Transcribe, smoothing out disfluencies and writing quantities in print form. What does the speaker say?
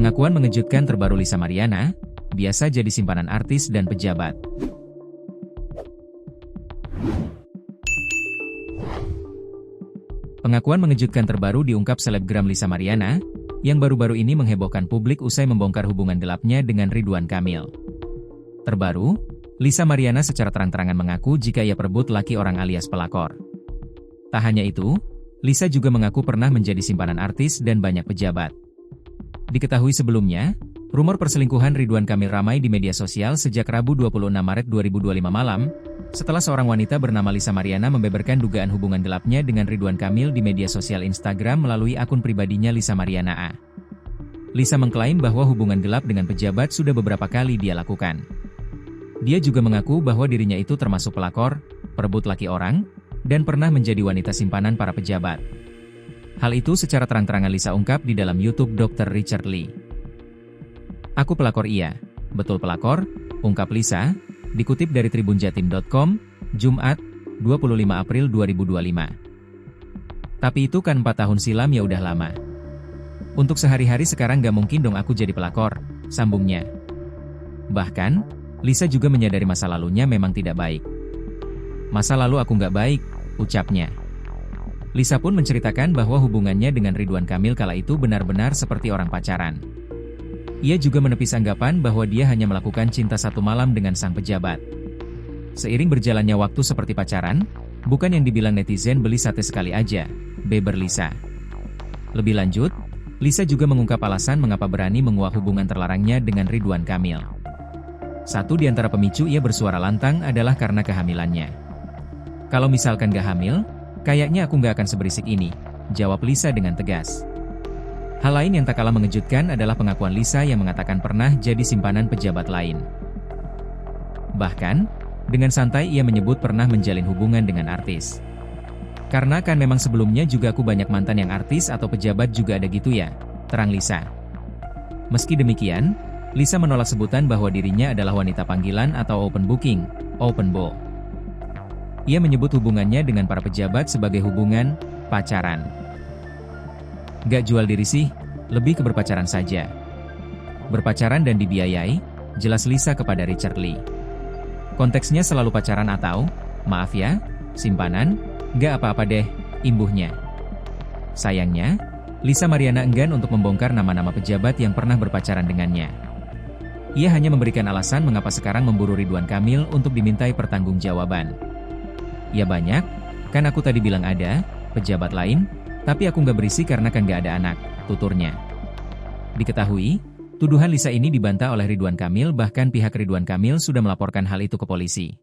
Pengakuan mengejutkan terbaru Lisa Mariana, biasa jadi simpanan artis dan pejabat. Pengakuan mengejutkan terbaru diungkap selebgram Lisa Mariana, yang baru-baru ini menghebohkan publik usai membongkar hubungan gelapnya dengan Ridwan Kamil. Terbaru, Lisa Mariana secara terang-terangan mengaku jika ia perebut laki orang alias pelakor. Tak hanya itu, Lisa juga mengaku pernah menjadi simpanan artis dan banyak pejabat. Diketahui sebelumnya, rumor perselingkuhan Ridwan Kamil ramai di media sosial sejak Rabu 26 Maret 2025 malam, setelah seorang wanita bernama Lisa Mariana membeberkan dugaan hubungan gelapnya dengan Ridwan Kamil di media sosial Instagram melalui akun pribadinya Lisa Mariana A. Lisa mengklaim bahwa hubungan gelap dengan pejabat sudah beberapa kali dia lakukan. Dia juga mengaku bahwa dirinya itu termasuk pelakor, perebut laki orang, dan pernah menjadi wanita simpanan para pejabat. Hal itu secara terang-terangan Lisa ungkap di dalam YouTube Dr. Richard Lee. "Aku pelakor iya, betul pelakor," ungkap Lisa, dikutip dari tribunjatim.com, Jumat, 25 April 2025. "Tapi itu kan 4 tahun silam, ya udah lama. Untuk sehari-hari sekarang gak mungkin dong aku jadi pelakor," sambungnya. Bahkan, Lisa juga menyadari masa lalunya memang tidak baik. "Masa lalu aku gak baik," ucapnya. Lisa pun menceritakan bahwa hubungannya dengan Ridwan Kamil kala itu benar-benar seperti orang pacaran. Ia juga menepis anggapan bahwa dia hanya melakukan cinta satu malam dengan sang pejabat. Seiring berjalannya waktu seperti pacaran, bukan yang dibilang netizen beli sate sekali aja, beber Lisa. Lebih lanjut, Lisa juga mengungkap alasan mengapa berani menguak hubungan terlarangnya dengan Ridwan Kamil. Satu di antara pemicu ia bersuara lantang adalah karena kehamilannya. "Kalau misalkan gak hamil, kayaknya aku nggak akan seberisik ini," jawab Lisa dengan tegas. Hal lain yang tak kalah mengejutkan adalah pengakuan Lisa yang mengatakan pernah jadi simpanan pejabat lain. Bahkan, dengan santai ia menyebut pernah menjalin hubungan dengan artis. "Karena kan memang sebelumnya juga aku banyak mantan yang artis atau pejabat juga ada gitu ya," terang Lisa. Meski demikian, Lisa menolak sebutan bahwa dirinya adalah wanita panggilan atau open booking, open bo. Ia menyebut hubungannya dengan para pejabat sebagai hubungan pacaran. "Gak jual diri sih, lebih ke berpacaran saja. Berpacaran dan dibiayai," jelas Lisa kepada Richard Lee. "Konteksnya selalu pacaran atau, maaf ya, simpanan, gak apa-apa deh," imbuhnya. Sayangnya, Lisa Mariana enggan untuk membongkar nama-nama pejabat yang pernah berpacaran dengannya. Ia hanya memberikan alasan mengapa sekarang memburu Ridwan Kamil untuk dimintai pertanggungjawaban. "Ya banyak, kan aku tadi bilang ada pejabat lain, tapi aku nggak berisi karena kan nggak ada anak," tuturnya. Diketahui, tuduhan Lisa ini dibantah oleh Ridwan Kamil, bahkan pihak Ridwan Kamil sudah melaporkan hal itu ke polisi.